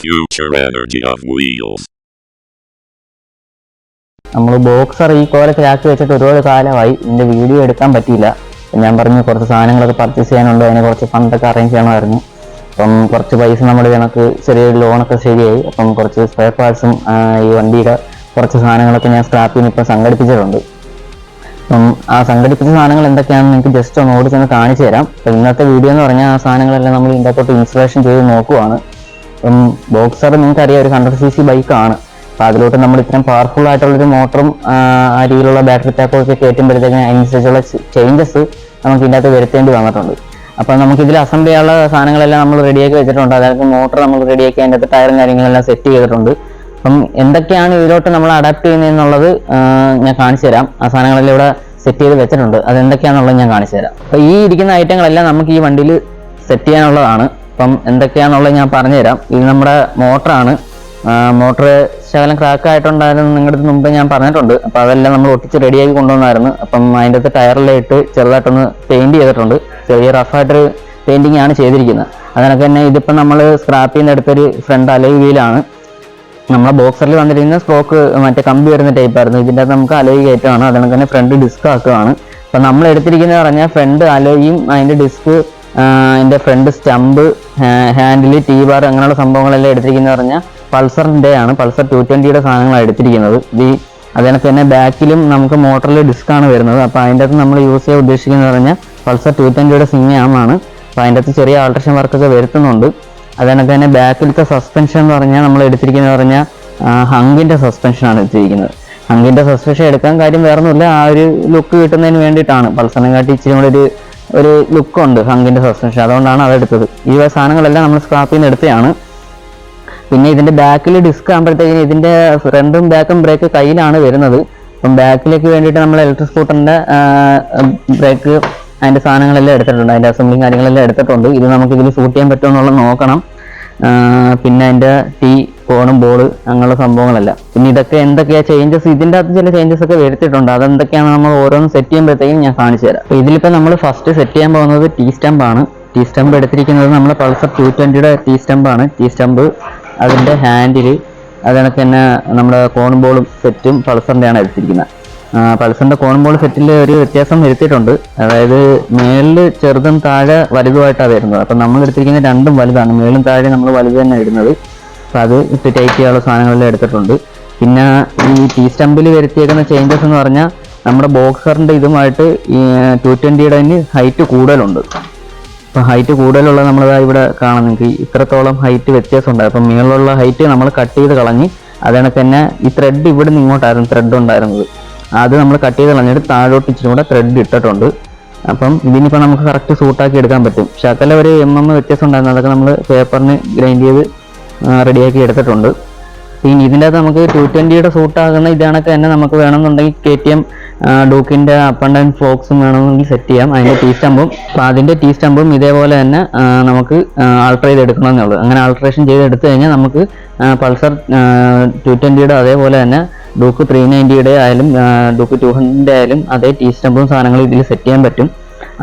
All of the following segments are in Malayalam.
future energy of wheels. നമ്മൾ ബോക്സർ ഈ കോലത്തിൽ ആക്കി വെച്ചിട്ട് ഒരുപാട് കാലമായി. ഇതിൻ്റെ വീഡിയോ എടുക്കാൻ പറ്റിയില്ല. ഞാൻ പറഞ്ഞു കുറച്ച് സാധനങ്ങളൊക്കെ പർച്ചേസ് ചെയ്യാനുണ്ട്, അതിന് കുറച്ച് ഫണ്ടൊക്കെ അറേഞ്ച് ചെയ്യണമായിരുന്നു. അപ്പം കുറച്ച് പൈസ നമ്മുടെ കണക്ക് ചെറിയൊരു ലോണൊക്കെ ശരിയായി. അപ്പം കുറച്ച് സ്പെയർ പാർട്സും ഈ വണ്ടിയുടെ കുറച്ച് സാധനങ്ങളൊക്കെ ഞാൻ സ്ക്രാപ്പിൽ നിന്ന് ഇപ്പോൾ സംഘടിപ്പിച്ചിട്ടുണ്ട്. അപ്പം ആ സംഘടിപ്പിച്ച സാധനങ്ങൾ എന്തൊക്കെയാണെന്ന് നിങ്ങൾക്ക് ജസ്റ്റ് ഒന്ന് ഓടിച്ചൊന്ന് കാണിച്ചു തരാം. അപ്പം ഇന്നത്തെ വീഡിയോ എന്ന് പറഞ്ഞാൽ ആ സാധനങ്ങളെല്ലാം നമ്മൾ ഇതിൻ്റെ അകത്തോട്ട് ഇൻസ്റ്റലേഷൻ ചെയ്ത് നോക്കുവാണ്. അപ്പം ബോക്സർ നിങ്ങൾക്കറിയാം ഒരു 100cc ബൈക്കാണ്. അപ്പോൾ അതിലോട്ട് നമ്മൾ ഇത്രയും പവർഫുൾ ആയിട്ടുള്ളൊരു മോട്ടറും ആ രീതിയിലുള്ള ബാറ്ററി പാക്കൊക്കെ കയറ്റുമ്പോഴത്തേക്കും അതിനനുസരിച്ചുള്ള ചേഞ്ചസ് നമുക്ക് ഇതിൻ്റെ അകത്ത് വരുത്തേണ്ടി വന്നിട്ടുണ്ട്. അപ്പോൾ നമുക്കിതിൽ അസംബ്ലി ചെയ്യാനുള്ള സാധനങ്ങളെല്ലാം നമ്മൾ റെഡിയാക്കി വെച്ചിട്ടുണ്ട്. അതായത് മോട്ടർ നമ്മൾ റെഡിയാക്കി അതിൻ്റെ അകത്ത് ടയറും കാര്യങ്ങളെല്ലാം സെറ്റ് ചെയ്തിട്ടുണ്ട്. അപ്പം എന്തൊക്കെയാണ് ഇതിലോട്ട് നമ്മൾ അഡാപ്റ്റ് ചെയ്യുന്നതെന്നുള്ളത് ഞാൻ കാണിച്ചു തരാം. ആ സാധനങ്ങളെല്ലാം ഇവിടെ സെറ്റ് ചെയ്ത് വെച്ചിട്ടുണ്ട്. അതെന്തൊക്കെയാണെന്നുള്ളത് ഞാൻ കാണിച്ചു തരാം. അപ്പോൾ ഈ ഇരിക്കുന്ന ഐറ്റങ്ങളെല്ലാം നമുക്ക് ഈ വണ്ടിയിൽ സെറ്റ് ചെയ്യാനുള്ളതാണ്. അപ്പം എന്തൊക്കെയാണെന്നുള്ളത് ഞാൻ പറഞ്ഞു തരാം. ഇത് നമ്മുടെ മോട്ടറാണ്. മോട്ടർ ശകലം ക്രാക്ക് ആയിട്ടുണ്ടായിരുന്നു, നിങ്ങളുടെ മുമ്പ് ഞാൻ പറഞ്ഞിട്ടുണ്ട്. അപ്പോൾ അതെല്ലാം നമ്മൾ ഒട്ടിച്ച് റെഡിയാക്കി കൊണ്ടുവന്നായിരുന്നു. അപ്പം അതിൻ്റെ അകത്ത് ടയറിലെല്ലാം ഇട്ട് ചെറുതായിട്ടൊന്ന് പെയിൻറ്റ് ചെയ്തിട്ടുണ്ട്. ചെറിയ റഫായിട്ടൊരു പെയിൻറ്റിങ് ആണ് ചെയ്തിരിക്കുന്നത്. അതിനൊക്കെ തന്നെ ഇതിപ്പം നമ്മൾ സ്ക്രാപ്പിൽ നിന്ന് എടുത്തൊരു ഫ്രണ്ട് അലോയ് വീലാണ്. നമ്മളെ ബോക്സറിൽ വന്നിരിക്കുന്ന സ്പോക്ക് മറ്റേ കമ്പി വരുന്ന ടൈപ്പായിരുന്നു. ഇതിൻ്റെ അകത്ത് നമുക്ക് അലോയ് കയറ്റമാണ്. അതിനൊക്കെ തന്നെ ഫ്രണ്ട് ഡിസ്ക് ആക്കുകയാണ്. അപ്പം നമ്മൾ എടുത്തിരിക്കുന്നത് പറഞ്ഞാൽ ഫ്രണ്ട് അലോയും അതിൻ്റെ ഡിസ്ക്, അതിൻ്റെ front stump, handle, T bar അങ്ങനെയുള്ള സംഭവങ്ങളെല്ലാം എടുത്തിരിക്കുന്നത് പറഞ്ഞാൽ പൾസറിൻ്റെ ആണ്. പൾസർ 220യുടെ സാധനങ്ങളാണ് എടുത്തിരിക്കുന്നത്. അതിനൊക്കെ തന്നെ ബാക്കിലും നമുക്ക് മോട്ടറിൽ ഡിസ്ക്കാണ് വരുന്നത്. അപ്പോൾ അതിൻ്റെ അകത്ത് നമ്മൾ യൂസ് ചെയ്യാൻ ഉദ്ദേശിക്കുന്നത് പറഞ്ഞാൽ പൾസർ 220യുടെ സിംഗാമാണ്. അപ്പോൾ അതിൻ്റെ അകത്ത് ചെറിയ ആൾട്രേഷൻ വർക്കൊക്കെ വരുത്തുന്നുണ്ട്. അതിനൊക്കെ തന്നെ ബാക്കിലത്തെ സസ്പെൻഷൻ എന്ന് പറഞ്ഞാൽ നമ്മൾ എടുത്തിരിക്കുന്നത് പറഞ്ഞാൽ ഹങ്കിൻ്റെ സസ്പെൻഷനാണ് എടുത്തിരിക്കുന്നത്. ഹങ്കിൻ്റെ സസ്പെൻഷൻ എടുക്കാൻ കാര്യം വേറൊന്നുമില്ല, ആ ഒരു ലുക്ക് കിട്ടുന്നതിന് വേണ്ടിയിട്ടാണ്. പൾസറിനെ കാട്ടി ഇച്ചിരി കൂടെ ഒരു ലുക്കുണ്ട് ഹങ്കിൻ്റെ സസ്പെൻഷൻ, അതുകൊണ്ടാണ് അതെടുത്തത്. ഈ സാധനങ്ങളെല്ലാം നമ്മൾ സ്ക്രാപ്പിൽ നിന്ന് എടുത്തതാണ്. പിന്നെ ഇതിൻ്റെ ബാക്കിൽ ഡിസ്ക് ആകുമ്പോഴത്തേക്കിന് ഇതിൻ്റെ ഫ്രണ്ടും ബാക്കും ബ്രേക്ക് കയ്യിലാണ് വരുന്നത്. അപ്പം ബാക്കിലേക്ക് വേണ്ടിയിട്ട് നമ്മൾ ഇലക്ട്രിക് സ്കൂട്ടറിൻ്റെ ബ്രേക്ക് അതിൻ്റെ സാധനങ്ങളെല്ലാം എടുത്തിട്ടുണ്ട്. അതിൻ്റെ അസംബ്ലിങ് കാര്യങ്ങളെല്ലാം എടുത്തിട്ടുണ്ട്. ഇത് നമുക്ക് ഇതിൽ ഷൂട്ട് ചെയ്യാൻ പറ്റുമോ എന്നുള്ളത് നോക്കണം. പിന്നെ അതിൻ്റെ കോണും ബോള് അങ്ങനെയുള്ള സംഭവങ്ങളല്ല. പിന്നെ ഇതൊക്കെ എന്തൊക്കെയാണ് ചേഞ്ചസ്, ഇതിൻ്റെ അകത്ത് ചില ചേഞ്ചസ് ഒക്കെ വരുത്തിയിട്ടുണ്ട്. അതെന്തൊക്കെയാണ് നമ്മൾ ഓരോന്ന് സെറ്റ് ചെയ്യുമ്പോഴത്തേക്കും ഞാൻ കാണിച്ചു തരാം. അപ്പോൾ ഇതിലിപ്പോൾ നമ്മൾ ഫസ്റ്റ് സെറ്റ് ചെയ്യാൻ പോകുന്നത് ടീ സ്റ്റമ്പാണ്. ടീ സ്റ്റമ്പ് എടുത്തിരിക്കുന്നത് നമ്മൾ പൾസർ 220യുടെ ടീ സ്റ്റമ്പാണ്. ടീ സ്റ്റമ്പ്, അതിൻ്റെ ഹാൻഡിൽ, അതിനൊക്കെ തന്നെ നമ്മുടെ കോണും ബോളും സെറ്റും പൾസറിൻ്റെയാണ് എടുത്തിരിക്കുന്നത്. പൾസറിൻ്റെ കോൺ ബോൾ സെറ്റിൽ ഒരു വ്യത്യാസം വരുത്തിയിട്ടുണ്ട്. അതായത് മേളിൽ ചെറുതും താഴെ വലുതുമായിട്ടാണ് വരുന്നത്. അപ്പം നമ്മൾ എടുത്തിരിക്കുന്ന രണ്ടും വലുതാണ്. മേളും താഴെ നമ്മൾ വലുത് തന്നെ ഇടുന്നത്. അപ്പം അത് ഇട്ട് ടൈറ്റ് ചെയ്യാനുള്ള സാധനങ്ങളെല്ലാം എടുത്തിട്ടുണ്ട്. പിന്നെ ഈ ടീ സ്റ്റമ്പിൽ വരുത്തിയേക്കുന്ന ചേഞ്ചസ് എന്ന് പറഞ്ഞാൽ നമ്മുടെ ബോക്സറിൻ്റെ ഇതുമായിട്ട് ഈ 220യുടെ ഹൈറ്റ് കൂടുതലുണ്ട്. അപ്പം ഹൈറ്റ് കൂടുതലുള്ള നമ്മളത് ഇവിടെ കാണാം. നിങ്ങൾക്ക് ഇത്രത്തോളം ഹൈറ്റ് വ്യത്യാസം ഉണ്ടായി. അപ്പം മേളിലുള്ള ഹൈറ്റ് നമ്മൾ കട്ട് ചെയ്ത് കളഞ്ഞ് അതിനൊക്കെ തന്നെ ഈ ത്രെഡ് ഇവിടെ നിന്ന് ഇങ്ങോട്ടായിരുന്നു ത്രെഡ് ഉണ്ടായിരുന്നത്. അത് നമ്മൾ കട്ട് ചെയ്ത് കളഞ്ഞിട്ട് താഴോട്ട് ഇച്ചിരി കൂടെ ത്രെഡ് ഇട്ടിട്ടുണ്ട്. അപ്പം ഇതിനിപ്പോൾ നമുക്ക് കറക്റ്റ് സൂട്ടാക്കി എടുക്കാൻ പറ്റും. ശകല ഒരു വ്യത്യാസം ഉണ്ടായിരുന്നു. അതൊക്കെ നമ്മൾ പേപ്പറിന് ഗ്രൈൻഡ് ചെയ്ത് റെഡിയാക്കി എടുത്തിട്ടുണ്ട്. പിന്നെ ഇതിൻ്റെ അകത്ത് നമുക്ക് 220യുടെ സൂട്ടാകുന്ന ഇതാണൊക്കെ തന്നെ നമുക്ക് വേണമെന്നുണ്ടെങ്കിൽ KTM ഡൂക്കിൻ്റെ അപ്പ് ആൻഡ് ഡൗൺ ഫോക്സും വേണമെന്നുണ്ടെങ്കിൽ സെറ്റ് ചെയ്യാം. അതിൻ്റെ ടീ സ്റ്റമ്പും. അപ്പോൾ അതിൻ്റെ ടീ സ്റ്റമ്പും ഇതേപോലെ തന്നെ നമുക്ക് ആൾട്ടർ ചെയ്ത് എടുക്കണമെന്നുള്ളൂ. അങ്ങനെ ആൾട്രേഷൻ ചെയ്ത് എടുത്തു കഴിഞ്ഞാൽ നമുക്ക് പൾസർ 220യുടെ അതേപോലെ തന്നെ ഡൂക്ക് 390യുടെ ആയാലും ഡൂക്ക് 200ൻ്റെ ആയാലും അതേ ടീ സ്റ്റമ്പും സാധനങ്ങളും ഇതിൽ സെറ്റ് ചെയ്യാൻ പറ്റും.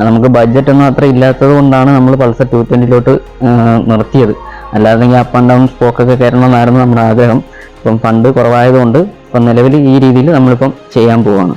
നമുക്ക് ബഡ്ജറ്റ് ഒന്നും അത്ര ഇല്ലാത്തത് കൊണ്ടാണ് നമ്മൾ പൾസർ 220യിലോട്ട് നിർത്തിയത്. അല്ലാതെങ്കിൽ അപ്പ് ആൻഡ് ഡൗൺ സ്പോക്കൊക്കെ കയറണമെന്നായിരുന്നു നമ്മുടെ ആഗ്രഹം. ഇപ്പം ഫണ്ട് കുറവായതുകൊണ്ട് ഇപ്പം നിലവിൽ ഈ രീതിയിൽ നമ്മളിപ്പം ചെയ്യാൻ പോവുകയാണ്.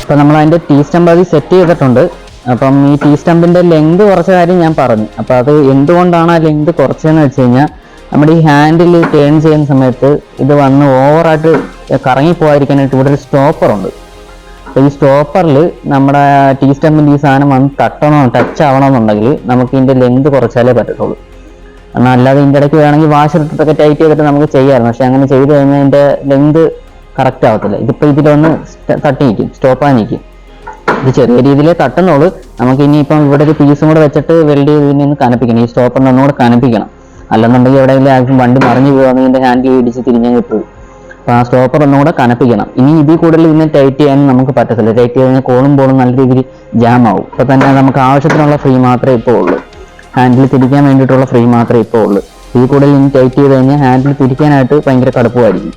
അപ്പം നമ്മൾ അതിൻ്റെ ടീ സ്റ്റമ്പ് അത് സെറ്റ് ചെയ്തിട്ടുണ്ട്. അപ്പം ഈ ടീ സ്റ്റമ്പിൻ്റെ ലെങ്ത് കുറച്ച കാര്യം ഞാൻ പറഞ്ഞു. അപ്പോൾ അത് എന്തുകൊണ്ടാണ് ആ ലെങ്ത് കുറച്ചതെന്ന് വെച്ച് കഴിഞ്ഞാൽ നമ്മുടെ ഈ ഹാൻഡിൽ ടേൺ ചെയ്യുന്ന സമയത്ത് ഇത് വന്ന് ഓവറായിട്ട് കറങ്ങിപ്പോകാതിരിക്കാനായിട്ട് ഇവിടെ ഒരു സ്റ്റോപ്പറുണ്ട്. അപ്പോൾ ഈ സ്റ്റോപ്പറിൽ നമ്മുടെ ടീ സ്റ്റമ്പിൻ്റെ ഈ സാധനം വന്ന് ടച്ച് ആവണമെന്നുണ്ടെങ്കിൽ നമുക്ക് ഇതിൻ്റെ ലെങ്ത് കുറച്ചാലേ പറ്റത്തുള്ളൂ. എന്നാൽ അല്ലാതെ ഇതിൻ്റെ ഇടയ്ക്ക് വേണമെങ്കിൽ വാഷ് ഇട്ടിട്ടൊക്കെ ടൈറ്റ് ചെയ്തിട്ട് നമുക്ക് ചെയ്യാമായിരുന്നു. പക്ഷേ അങ്ങനെ ചെയ്ത് കഴിഞ്ഞാൽ ഇതിൻ്റെ ലെങ്ത് കറക്റ്റ് ആവത്തില്ല. ഇതിപ്പോൾ ഇതിലൊന്ന് തട്ടി നിൽക്കും, സ്റ്റോപ്പായി നിൽക്കും. ഇത് ചെറിയ രീതിയിലേ തട്ടുന്നുള്ളൂ. നമുക്ക് ഇനിയിപ്പം ഇവിടെ ഒരു പീസും കൂടെ വെച്ചിട്ട് വെൽഡ് ചെയ്ത് ഇതിനെ ഒന്ന് കനപ്പിക്കണം. ഈ സ്റ്റോപ്പറിനെ ഒന്നുകൂടെ കനപ്പിക്കണം. അല്ലെന്നുണ്ടെങ്കിൽ എവിടെയെങ്കിലും ആർക്കും വണ്ടി മറിഞ്ഞു പോകുകയാണെങ്കിൽ ഇതിൻ്റെ ഹാൻഡിൽ ഇടിച്ച് തിരിഞ്ഞാൽ കിട്ടും. അപ്പോൾ ആ സ്റ്റോപ്പർ ഒന്നും കൂടെ കനപ്പിക്കണം. ഇനി ഇതിൽ കൂടുതൽ ഇതിനെ ടൈറ്റ് ചെയ്യാനും നമുക്ക് പറ്റത്തില്ല. ടൈറ്റ് ചെയ്ത് കഴിഞ്ഞാൽ കോളും ബോളും നല്ല രീതിയിൽ ജാം ആവും. ഇപ്പോൾ തന്നെ നമുക്ക് ആവശ്യത്തിനുള്ള ഫ്രീ മാത്രമേ ഇപ്പോൾ ഉള്ളൂ. ഹാൻഡിൽ തിരിക്കാൻ വേണ്ടിയിട്ടുള്ള ഫ്രീ മാത്രമേ ഇപ്പോൾ ഉള്ളൂ. ഇതിൽ കൂടുതൽ ഇനി ടൈറ്റ് ചെയ്ത് കഴിഞ്ഞാൽ ഹാൻഡിൽ തിരിക്കാനായിട്ട് ഭയങ്കര കടുപ്പമായിരിക്കും.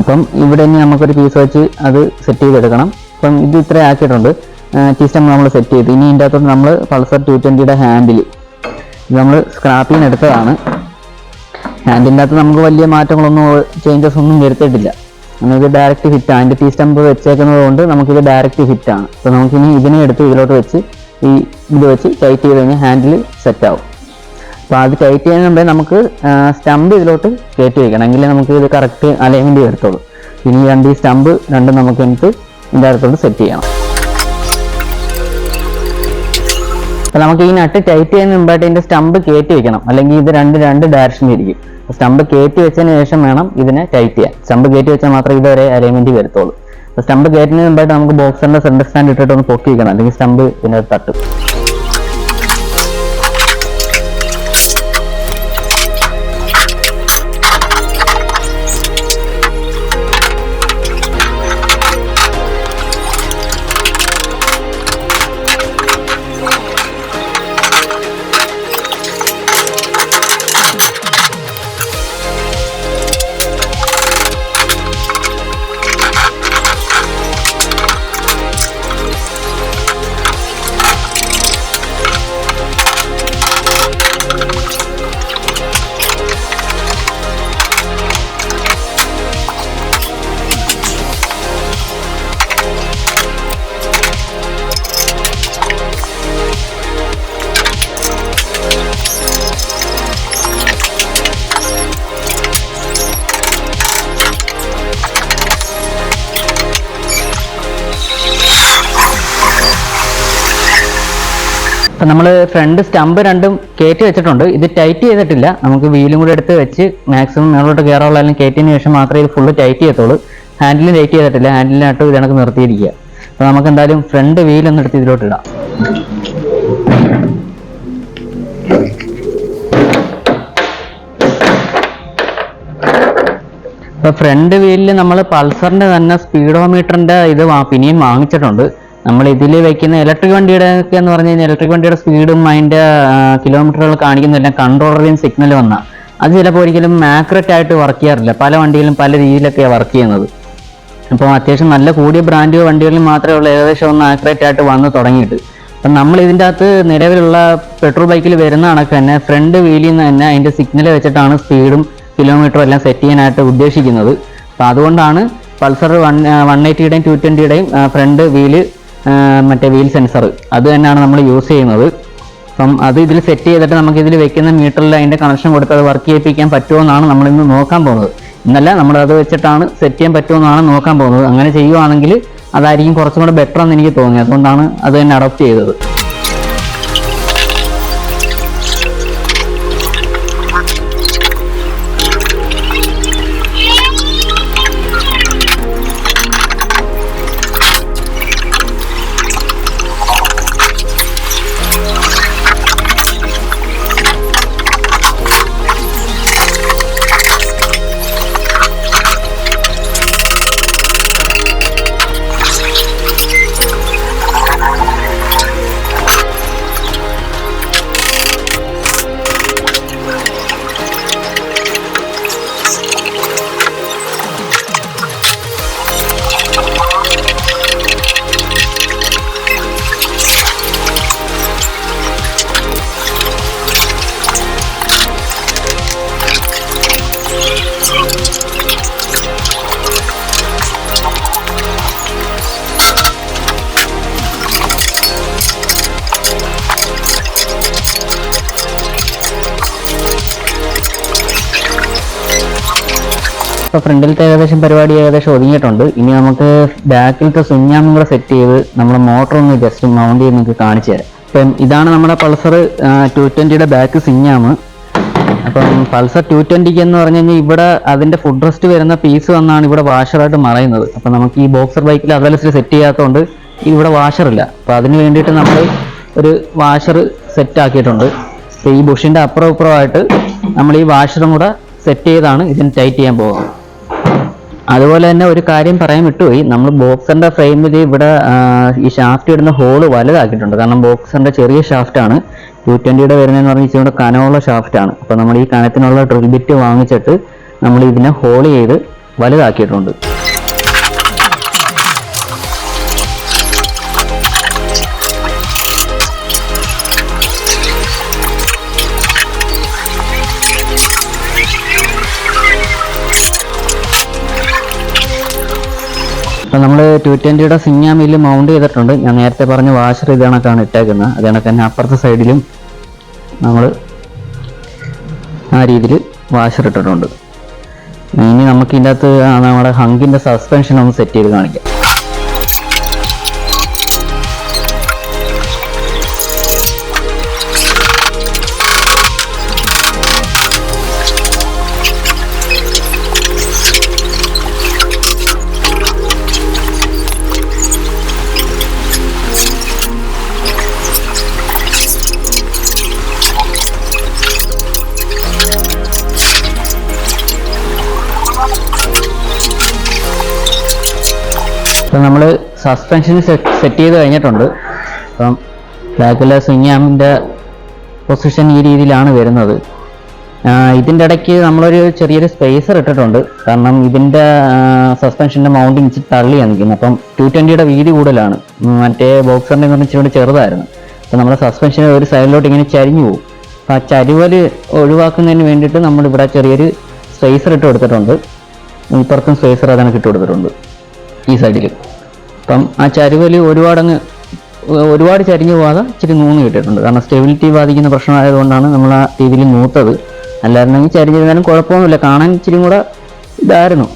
അപ്പം ഇവിടെ ഇനി നമുക്കൊരു പീസ് വെച്ച് അത് സെറ്റ് ചെയ്തെടുക്കണം. അപ്പം ഇത് ഇത്ര ആക്കിയിട്ടുണ്ട്. സിസ്റ്റം നമ്മൾ സെറ്റ് ചെയ്ത് ഇനി ഇതിൻ്റെ അകത്തോട്ട് നമ്മൾ പൾസർ 220യുടെ ഹാൻഡിൽ ഇത് നമ്മൾ സ്ക്രാപ്പിൽ നിന്ന് എടുത്തതാണ്. ഹാൻഡിൻ്റെ അകത്ത് നമുക്ക് വലിയ മാറ്റങ്ങളൊന്നും ചേഞ്ചസ് ഒന്നും വരുത്തിയിട്ടില്ല. നമുക്ക് ഡയറക്റ്റ് ഫിറ്റാണ്. അതിൻ്റെ ടീ സ്റ്റമ്പ് വെച്ചേക്കുന്നത് കൊണ്ട് നമുക്കിത് ഡയറക്റ്റ് ഫിറ്റാണ്. അപ്പോൾ നമുക്കിനി ഇതിനെ എടുത്ത് ഇതിലോട്ട് വെച്ച് ഇത് വെച്ച് ടൈറ്റ് ചെയ്ത് കഴിഞ്ഞാൽ ഹാൻഡിൽ സെറ്റാവും. അപ്പോൾ അത് ടൈറ്റ് ചെയ്യുന്ന മുമ്പേ നമുക്ക് സ്റ്റമ്പ് ഇതിലോട്ട് കയറ്റി വയ്ക്കണം. എങ്കിലേ നമുക്ക് ഇത് കറക്റ്റ് അലൈൻമെൻറ്റ് വരത്തുള്ളൂ. ഇനി ഈ സ്റ്റമ്പ് രണ്ടും നമുക്ക് എനിക്ക് ഇതിൻ്റെ അകത്തോട്ട് സെറ്റ് ചെയ്യണം. അപ്പോൾ നമുക്ക് ഈ നട്ട് ടൈറ്റ് ചെയ്യുന്ന മുമ്പായിട്ട് ഇതിൻ്റെ സ്റ്റമ്പ് കയറ്റി വെക്കണം. അല്ലെങ്കിൽ ഇത് രണ്ട് ഡയറക്ഷനിലിരിക്കും. സ്റ്റമ്പ് കയറ്റി വെച്ചതിന് ശേഷം വേണം ഇതിനെ ടൈറ്റ് ചെയ്യാൻ. സ്റ്റമ്പ് കയറ്റി വെച്ചാൽ മാത്രമേ ഇതുവരെ അലൈൻമെൻറ്റ് വരത്തുള്ളൂ. അപ്പോൾ സ്റ്റമ്പ് കയറ്റുന്നതിന് മുമ്പായിട്ട് നമുക്ക് ബോക്സറിൻ്റെ സെൻറ്റർ സ്റ്റാൻഡ് ഇട്ടിട്ട് ഒന്ന് പൊക്കി വെക്കണം. അല്ലെങ്കിൽ സ്റ്റമ്പ് ഇതിനകത്ത് തട്ടും. അപ്പം നമ്മൾ ഫ്രണ്ട് സ്റ്റമ്പ് രണ്ടും കയറ്റി വെച്ചിട്ടുണ്ട്. ഇത് ടൈറ്റ് ചെയ്തിട്ടില്ല. നമുക്ക് വീലും കൂടെ എടുത്ത് വെച്ച് മാക്സിമം മേളോട്ട് കയറാനുള്ള എല്ലാം കയറ്റിയതിന് ശേഷം മാത്രമേ ഇത് ഫുള്ള് ടൈറ്റ് ചെയ്യത്തുള്ളൂ. ഹാൻഡിലും ടൈറ്റ് ചെയ്തിട്ടില്ല. ഹാൻഡിലിനായിട്ട് ഇത് കണക്ക് നിർത്തിയിരിക്കുക. അപ്പോൾ നമുക്ക് എന്തായാലും ഫ്രണ്ട് വീലൊന്നും എടുത്ത് ഇതിലോട്ട് ഇടാം. അപ്പോൾ ഫ്രണ്ട് വീലിൽ നമ്മൾ പൾസറിൻ്റെ തന്നെ സ്പീഡോമീറ്ററിൻ്റെ ഇത് പിന്നെയും വാങ്ങിച്ചിട്ടുണ്ട്. നമ്മൾ ഇതിൽ വയ്ക്കുന്ന ഇലക്ട്രിക് വണ്ടിയുടെ ഒക്കെ എന്ന് പറഞ്ഞു കഴിഞ്ഞാൽ ഇലക്ട്രിക് വണ്ടിയുടെ സ്പീഡും അതിൻ്റെ കിലോമീറ്ററുകൾ കാണിക്കുന്നില്ല കൺട്രോളറിയും സിഗ്നൽ വന്നാൽ അത് ചിലപ്പോൾ ഒരിക്കലും ആക്യുറേറ്റ് ആയിട്ട് വർക്ക് ചെയ്യാറില്ല. പല വണ്ടികളും പല രീതിയിലൊക്കെയാണ് വർക്ക് ചെയ്യുന്നത്. അപ്പോൾ അത്യാവശ്യം നല്ല കൂടിയ ബ്രാൻഡ് വണ്ടികളിൽ മാത്രമേ ഉള്ളൂ ഏകദേശം ഒന്ന് ആക്യുറേറ്റ് ആയിട്ട് വന്ന് തുടങ്ങിയിട്ട്. അപ്പം നമ്മൾ ഇതിൻ്റെ അകത്ത് നിലവിലുള്ള പെട്രോൾ ബൈക്കിൽ വരുന്ന കണക്ക് തന്നെ ഫ്രണ്ട് വീലിൽ നിന്ന് തന്നെ അതിൻ്റെ സിഗ്നൽ വെച്ചിട്ടാണ് സ്പീഡും കിലോമീറ്ററും എല്ലാം സെറ്റ് ചെയ്യാനായിട്ട് ഉദ്ദേശിക്കുന്നത്. അപ്പോൾ അതുകൊണ്ടാണ് പൾസർ 180യുടെയും 220യുടെയും ഫ്രണ്ട് വീല് മറ്റേ വീൽ സെൻസർ അത് തന്നെയാണ് നമ്മൾ യൂസ് ചെയ്യുന്നത്. അപ്പം അത് ഇതിൽ സെറ്റ് ചെയ്തിട്ട് നമുക്ക് ഇതിൽ വെക്കുന്ന മീറ്ററിൽ അതിൻ്റെ കണക്ഷൻ കൊടുത്ത് അത് വർക്ക് ചെയ്യിപ്പിക്കാൻ പറ്റുമോ എന്നാണ് നമ്മളിന്ന് നോക്കാൻ പോകുന്നത്. ഇന്നല്ല നമ്മളത് വെച്ചിട്ടാണ് സെറ്റ് ചെയ്യാൻ പറ്റുമോ എന്നാണ് നോക്കാൻ പോകുന്നത്. അങ്ങനെ ചെയ്യുവാണെങ്കിൽ അതായിരിക്കും കുറച്ചും കൂടെ ബെറ്റർ എന്ന് എനിക്ക് തോന്നി. അതുകൊണ്ടാണ് അത് തന്നെ അഡോപ്റ്റ് ചെയ്തത്. ഇപ്പോൾ ഫ്രണ്ടിലത്തെ പരിപാടി ഏകദേശം ഒതുങ്ങിയിട്ടുണ്ട്. ഇനി നമുക്ക് ബാക്കിലത്തെ സുഞ്ഞാമും കൂടെ സെറ്റ് ചെയ്ത് നമ്മുടെ മോട്ടർ ഒന്ന് ജസ്റ്റ് മൗണ്ട് ചെയ്ത് നിങ്ങൾക്ക് കാണിച്ചു തരാം. അപ്പം ഇതാണ് നമ്മുടെ പൾസർ 220യുടെ ബാക്ക് സിഞ്ഞാമ്. അപ്പം പൾസർ 220 എന്ന് പറഞ്ഞു കഴിഞ്ഞാൽ ഇവിടെ അതിൻ്റെ ഫുഡ് റെസ്റ്റ് വരുന്ന പീസ് വന്നാണ് ഇവിടെ വാഷറായിട്ട് മറയുന്നത്. അപ്പം നമുക്ക് ഈ ബോക്സർ ബൈക്കിൽ അതനുസരിച്ച് സെറ്റ് ചെയ്യാത്തതുകൊണ്ട് ഇവിടെ വാഷറില്ല. അപ്പോൾ അതിന് വേണ്ടിയിട്ട് നമ്മൾ ഒരു വാഷർ സെറ്റ് ആക്കിയിട്ടുണ്ട്. അപ്പോൾ ഈ ബുഷിൻ്റെ അപ്പുറം ഇപ്പുറമായിട്ട് നമ്മൾ ഈ വാഷറും കൂടെ സെറ്റ് ചെയ്താണ് ഇതിന് ടൈറ്റ് ചെയ്യാൻ പോകുന്നത്. അതുപോലെ തന്നെ ഒരു കാര്യം പറയാൻ വിട്ടുപോയി, നമ്മൾ ബോക്സറിന്റെ ഫ്രെയിമിൽ ഇവിടെ ഈ ഷാഫ്റ്റ് ഇടുന്ന ഹോള് വലുതാക്കിയിട്ടുണ്ട്. കാരണം ബോക്സറിന്റെ ചെറിയ ഷാഫ്റ്റാണ്, 220 വരുന്നതെന്ന് പറഞ്ഞാൽ ഇച്ചിരി കൂടെ കനമുള്ള ഷാഫ്റ്റാണ്. അപ്പോൾ നമ്മൾ ഈ കനത്തിനുള്ള ഡ്രിൽ ബിറ്റ് വാങ്ങിച്ചിട്ട് നമ്മൾ ഇതിനെ ഹോൾ ചെയ്ത് വലുതാക്കിയിട്ടുണ്ട്. അപ്പോൾ നമ്മൾ 220 സിങ്ങ മില്ല് മൗണ്ട് ചെയ്തിട്ടുണ്ട്. ഞാൻ നേരത്തെ പറഞ്ഞ വാഷർ ഇത് കണക്കാണ് ഇട്ടേക്കുന്നത്. അത് കണക്ക് തന്നെ അപ്പുറത്തെ സൈഡിലും നമ്മൾ ആ രീതിയിൽ വാഷർ ഇട്ടിട്ടുണ്ട്. ഇനി നമുക്ക് ഇതിൻ്റെ അകത്ത് നമ്മുടെ ഹങ്കിൻ്റെ സസ്പെൻഷൻ ഒന്ന് സെറ്റ് ചെയ്ത് കാണിക്കാം. അപ്പം നമ്മൾ സസ്പെൻഷൻ സെറ്റ് ചെയ്ത് കഴിഞ്ഞിട്ടുണ്ട്. അപ്പം ബാക്കിലെ സ്വിംഗ് ആമിൻ്റെ പൊസിഷൻ ഈ രീതിയിലാണ് വരുന്നത്. ഇതിൻ്റെ ഇടയ്ക്ക് നമ്മളൊരു ചെറിയൊരു സ്പേസർ ഇട്ടിട്ടുണ്ട്. കാരണം ഇതിൻ്റെ സസ്പെൻഷൻ്റെ മൗണ്ടിങ് ഇച്ചിരി തള്ളിയാണ് നിൽക്കുന്നത്. അപ്പം 220 വീതി കൂടുതലാണ്, മറ്റേ ബോക്സറിൻ്റെ എന്ന് ഇച്ചിരി ചെറുതായിരുന്നു. അപ്പം നമ്മുടെ സസ്പെൻഷൻ ഒരു സൈഡിലോട്ട് ഇങ്ങനെ ചരിഞ്ഞു പോകും. അപ്പം ആ ചരിവൽ ഒഴിവാക്കുന്നതിന് വേണ്ടിയിട്ട് നമ്മളിവിടെ ചെറിയൊരു സ്പേസർ ഇട്ട് കൊടുത്തിട്ടുണ്ട്. ഇപ്പുറത്തും സ്പേസർ അതാണ് ഇട്ട് കൊടുത്തിട്ടുണ്ട് ഈ സൈഡിൽ. അപ്പം ആ ചരിവല് ഒരുപാട് ചരിഞ്ഞു പോകാതെ ഇച്ചിരി നൂന്ന് കിട്ടിയിട്ടുണ്ട്. കാരണം സ്റ്റെബിലിറ്റി ബാധിക്കുന്ന പ്രശ്നമായതുകൊണ്ടാണ് നമ്മൾ ആ രീതിയിൽ നൂത്തത്. അല്ലായിരുന്നെങ്കിൽ ചരിഞ്ഞിരുന്നാലും കുഴപ്പമൊന്നുമില്ല, കാണാൻ ഇച്ചിരി കൂടെ ഇതായിരുന്നു.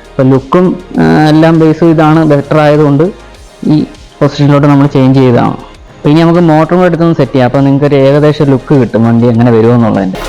അപ്പം ലുക്കും എല്ലാം ബേസും ഇതാണ് ബെറ്റർ ആയതുകൊണ്ട് ഈ പൊസിഷനിലോട്ട് നമ്മൾ ചേഞ്ച് ചെയ്തതാണ്. അപ്പോൾ ഇനി നമുക്ക് മോട്ടറും കൂടെ എടുത്തൊന്ന് സെറ്റ് ചെയ്യാം. അപ്പോൾ നിങ്ങൾക്ക് ഒരു ഏകദേശം ലുക്ക് കിട്ടും വണ്ടി എങ്ങനെ വരുമെന്നുള്ളതിൻ്റെ.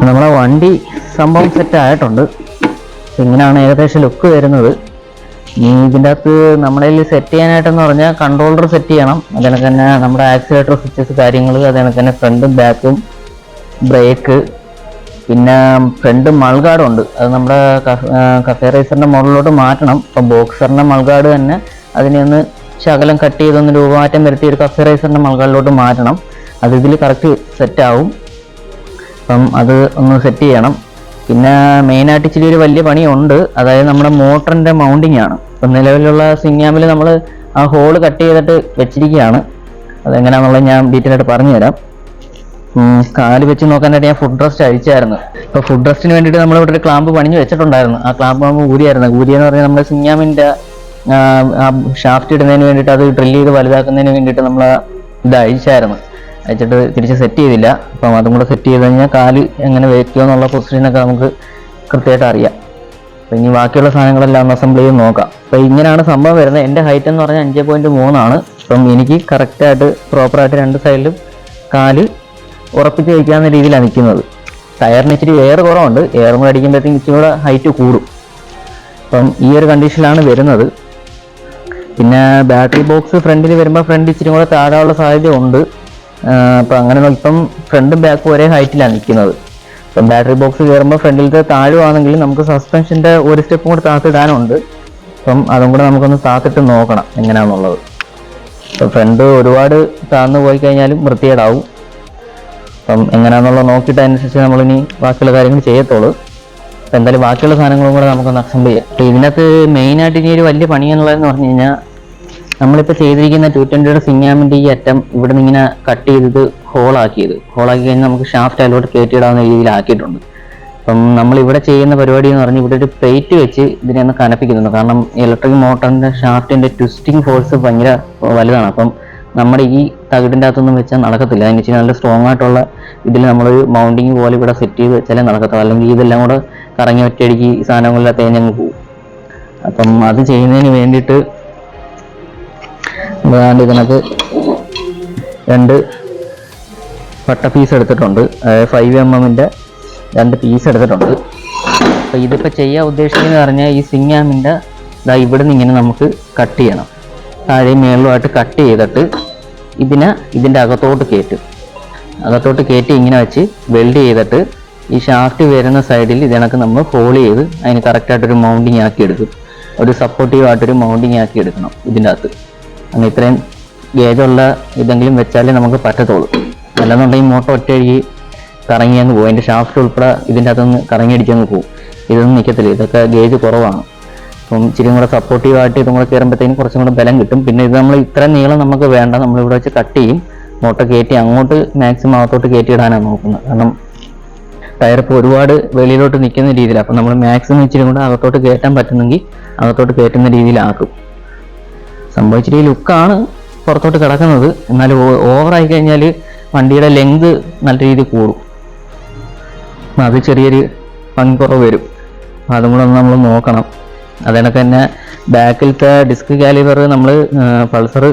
നമ്മളെ വണ്ടി സംഭവം സെറ്റ് ആയിട്ടുണ്ട്. ഇങ്ങനെയാണ് ഏകദേശം ലുക്ക് വരുന്നത്. ഇനി ഇതിൻ്റെ അകത്ത് നമ്മുടെ കയ്യിൽ സെറ്റ് ചെയ്യാനായിട്ടെന്ന് പറഞ്ഞാൽ കൺട്രോളർ സെറ്റ് ചെയ്യണം. അതിനൊക്കെ തന്നെ നമ്മുടെ ആക്സിലേറ്റർ സ്വിച്ചസ് കാര്യങ്ങൾ, അതിനൊക്കെ തന്നെ ഫ്രണ്ടും ബാക്കും ബ്രേക്ക്, പിന്നെ ഫ്രണ്ട് മൾഗാർഡുണ്ട്. അത് നമ്മുടെ കഫേ റേസറിൻ്റെ മോഡലിലോട്ട് മാറ്റണം. ഇപ്പം ബോക്സറിൻ്റെ മൾഗാർഡ് തന്നെ അതിനെ ഒന്ന് ശകലം കട്ട് ചെയ്തൊന്ന് രൂപമാറ്റം വരുത്തി ഒരു കഫേ റേസറിൻ്റെ മൾഗാർഡിലോട്ട് മാറ്റണം. അത് ഇതിൽ കറക്റ്റ് സെറ്റാവും. അപ്പം അത് ഒന്ന് സെറ്റ് ചെയ്യണം. പിന്നെ മെയിനായിട്ട് ഇച്ചിരി ഒരു വലിയ പണിയുണ്ട്, അതായത് നമ്മുടെ മോട്ടറിൻ്റെ മൗണ്ടിങ് ആണ്. ഇപ്പം നിലവിലുള്ള സിംഗാമിൽ നമ്മൾ ആ ഹോള് കട്ട് ചെയ്തിട്ട് വെച്ചിരിക്കുകയാണ്. അതെങ്ങനെയാണെന്നുള്ളത് ഞാൻ ഡീറ്റെയിൽ ആയിട്ട് പറഞ്ഞുതരാം. കാല് വെച്ച് നോക്കാനായിട്ട് ഞാൻ ഫുഡ് റെസ്റ്റ് അഴിച്ചായിരുന്നു. ഇപ്പോൾ ഫുഡ് റെസ്റ്റിന് വേണ്ടിയിട്ട് നമ്മളിവിടെ ഒരു ക്ലാമ്പ് പണിഞ്ഞ് വെച്ചിട്ടുണ്ടായിരുന്നു. ആ ക്ലാമ്പ് ആകുമ്പോൾ ഊരിയായിരുന്നു. ഊരിയെന്ന് പറഞ്ഞാൽ നമ്മുടെ സിംഗാമിൻ്റെ ഷാഫ്റ്റ് ഇടുന്നതിന് വേണ്ടിയിട്ട്, അത് ഡ്രില്ല് ചെയ്ത് വലുതാക്കുന്നതിന് വേണ്ടിയിട്ട് നമ്മൾ ഇത് അഴിച്ചായിരുന്നു. അയച്ചിട്ട് തിരിച്ച് സെറ്റ് ചെയ്തില്ല. അപ്പം അതും കൂടെ സെറ്റ് ചെയ്ത് കഴിഞ്ഞാൽ കാല് എങ്ങനെ വയ്ക്കുമോ എന്നുള്ള പൊസിഷനൊക്കെ നമുക്ക് കൃത്യമായിട്ട് അറിയാം. അപ്പം ഇനി ബാക്കിയുള്ള സാധനങ്ങളെല്ലാം ഒന്ന് അസംബിൾ ചെയ്ത് നോക്കാം. അപ്പോൾ ഇങ്ങനെയാണ് സംഭവം വരുന്നത്. എൻ്റെ ഹൈറ്റ് എന്ന് പറഞ്ഞാൽ 5.3 ആണ്. അപ്പം എനിക്ക് കറക്റ്റായിട്ട് പ്രോപ്പറായിട്ട് രണ്ട് സൈഡിലും കാല് ഉറപ്പിച്ച് വയ്ക്കാവുന്ന രീതിയിലാണ് നിൽക്കുന്നത്. ടയറിന് ഇച്ചിരി എയർ കുറവുണ്ട്, എയറും കൂടെ അടിക്കുമ്പോഴത്തേക്കും ഇച്ചിരി കൂടെ ഹൈറ്റ് കൂടും. അപ്പം ഈ ഒരു കണ്ടീഷനിലാണ് വരുന്നത്. പിന്നെ ബാറ്ററി ബോക്സ് ഫ്രണ്ടിൽ വരുമ്പോൾ ഫ്രണ്ട് ഇച്ചിരി കൂടെ താഴാനുള്ള സാധ്യത ഉണ്ട്. അപ്പം അങ്ങനെ ഇപ്പം ഫ്രണ്ടും ബാക്കും ഒരേ ഹൈറ്റിലാണ് നിൽക്കുന്നത്. ഇപ്പം ബാറ്ററി ബോക്സ് കയറുമ്പോൾ ഫ്രണ്ടിലത്തെ താഴുവാണെങ്കിൽ നമുക്ക് സസ്പെൻഷൻ്റെ ഒരു സ്റ്റെപ്പും കൂടെ താത്തിടാനുണ്ട്. അപ്പം അതും കൂടെ നമുക്കൊന്ന് താത്തിട്ട് നോക്കണം എങ്ങനെയാണെന്നുള്ളത്. ഇപ്പം ഫ്രണ്ട് ഒരുപാട് താഴ്ന്നു പോയി കഴിഞ്ഞാലും വൃത്തികേടാവും. അപ്പം എങ്ങനെയാണെന്നുള്ളത് നോക്കിയിട്ട് അതിനനുസരിച്ച് നമ്മളിനി ബാക്കിയുള്ള കാര്യങ്ങൾ ചെയ്യത്തുള്ളൂ. അപ്പം എന്തായാലും ബാക്കിയുള്ള സാധനങ്ങളും കൂടെ നമുക്കൊന്ന് അസംബിൾ ചെയ്യാം. അപ്പോൾ ഇതിനകത്ത് മെയിനായിട്ട് ഇനി ഒരു വലിയ പണി എന്നുള്ളതെന്ന് പറഞ്ഞു കഴിഞ്ഞാൽ, നമ്മളിപ്പോൾ ചെയ്തിരിക്കുന്ന 220 സിംഗാമിൻ്റെ ഈ അറ്റം ഇവിടെ നിന്ന് ഇങ്ങനെ കട്ട് ചെയ്തത് ഹോളാക്കി കഴിഞ്ഞാൽ നമുക്ക് ഷാഫ്റ്റ് അതിലോട്ട് കയറ്റിയിടാവുന്ന രീതിയിലാക്കിയിട്ടുണ്ട്. അപ്പം നമ്മളിവിടെ ചെയ്യുന്ന പരിപാടി എന്ന് പറഞ്ഞാൽ ഇവിടെ ഒരു പ്ലേറ്റ് വെച്ച് ഇതിനെ ഒന്ന് കനപ്പിക്കുന്നുണ്ട്. കാരണം ഇലക്ട്രിക് മോട്ടറിന്റെ ഷാഫ്റ്റിന്റെ ട്വിസ്റ്റിംഗ് ഫോഴ്സ് ഭയങ്കര വലുതാണ്. അപ്പം നമ്മുടെ ഈ തകിടിൻ്റെ അകത്തൊന്നും വെച്ചാൽ നടക്കത്തില്ല. അതിന് വെച്ചാൽ നല്ല സ്ട്രോങ് ആയിട്ടുള്ള ഇതിൽ നമ്മളൊരു മൗണ്ടിങ് പോലെ ഇവിടെ സെറ്റ് ചെയ്ത് വെച്ചാലേ നടക്കത്തുള്ളൂ. അല്ലെങ്കിൽ ഇതെല്ലാം കൂടെ കറങ്ങി ഒറ്റയടിക്ക് ഈ സാധനങ്ങളെല്ലാം തേഞ്ഞങ്ങ് പോകും. അപ്പം അത് ചെയ്യുന്നതിന് വേണ്ടിയിട്ട് ഇതിനകത്ത് 2 പട്ട പീസ് എടുത്തിട്ടുണ്ട്. 5mm 2 പീസ് എടുത്തിട്ടുണ്ട്. അപ്പോൾ ഇതിപ്പോൾ ചെയ്യാൻ ഉദ്ദേശിക്കുന്നത് പറഞ്ഞാൽ ഈ സിങ്ങാമിൻ്റെ ഇവിടെ നിന്ന് ഇങ്ങനെ നമുക്ക് കട്ട് ചെയ്യണം. താഴെ മേളുമായിട്ട് കട്ട് ചെയ്തിട്ട് ഇതിൻ്റെ അകത്തോട്ട് കയറ്റി ഇങ്ങനെ വെച്ച് വെൽഡ് ചെയ്തിട്ട് ഈ ഷാഫ്റ്റ് വരുന്ന സൈഡിൽ ഇതിനൊക്കെ നമ്മൾ ഹോൾ ചെയ്ത് അതിന് കറക്റ്റായിട്ടൊരു മൗണ്ടിങ് ആക്കി എടുക്കും. ഒരു സപ്പോർട്ടീവായിട്ടൊരു മൗണ്ടിങ് ആക്കി എടുക്കണം ഇതിൻ്റെ അകത്ത്. അങ്ങനെ ഇത്രയും ഗേജുള്ള ഇതെങ്കിലും വെച്ചാലേ നമുക്ക് പറ്റത്തുള്ളൂ. അല്ലെന്നുണ്ടെങ്കിൽ മോട്ടർ ഒറ്റയടിക്ക് കറങ്ങിയങ്ങ് പോകും. അതിൻ്റെ ഷാഫ്റ്റ് ഉൾപ്പെടെ ഇതിൻ്റെ അകത്തുനിന്ന് കറങ്ങിയടിച്ചങ്ങ് പോകും. ഇതൊന്നും നിൽക്കത്തില്ല. ഇതൊക്കെ ഗേജ് കുറവാണ്. അപ്പം ഇച്ചിരി കൂടെ സപ്പോർട്ടീവായിട്ട് ഇതും കൂടെ കയറുമ്പോഴത്തേക്കും കുറച്ചും കൂടെ ബലം കിട്ടും. പിന്നെ ഇത് നമ്മൾ ഇത്ര നീളം നമുക്ക് വേണ്ട. നമ്മളിവിടെ വെച്ച് കട്ട് ചെയ്യും. മോട്ടർ കയറ്റി അങ്ങോട്ട് മാക്സിമം അകത്തോട്ട് കയറ്റിയിടാനാണ് നോക്കുന്നത്. കാരണം ടയർ ഇപ്പോൾ ഒരുപാട് വെളിയിലോട്ട് നിൽക്കുന്ന രീതിയിൽ. അപ്പം നമ്മൾ മാക്സിമം ഇച്ചിരി കൂടെ അകത്തോട്ട് കയറ്റാൻ പറ്റുന്നെങ്കിൽ അകത്തോട്ട് കയറ്റുന്ന രീതിയിലാക്കും. സംഭവിച്ചിട്ട് ലുക്കാണ് പുറത്തോട്ട് കിടക്കുന്നത്. എന്നാലും ഓവറായി കഴിഞ്ഞാൽ വണ്ടിയുടെ ലെങ്ത് നല്ല രീതിയിൽ കൂടും. അത് ചെറിയൊരു ഭംഗിക്കുറവ് വരും. അതും കൂടെ ഒന്ന് നമ്മൾ നോക്കണം. അതിനൊക്കെ തന്നെ ബാക്കിലത്തെ ഡിസ്ക് കാലിബർ നമ്മൾ പൾസർ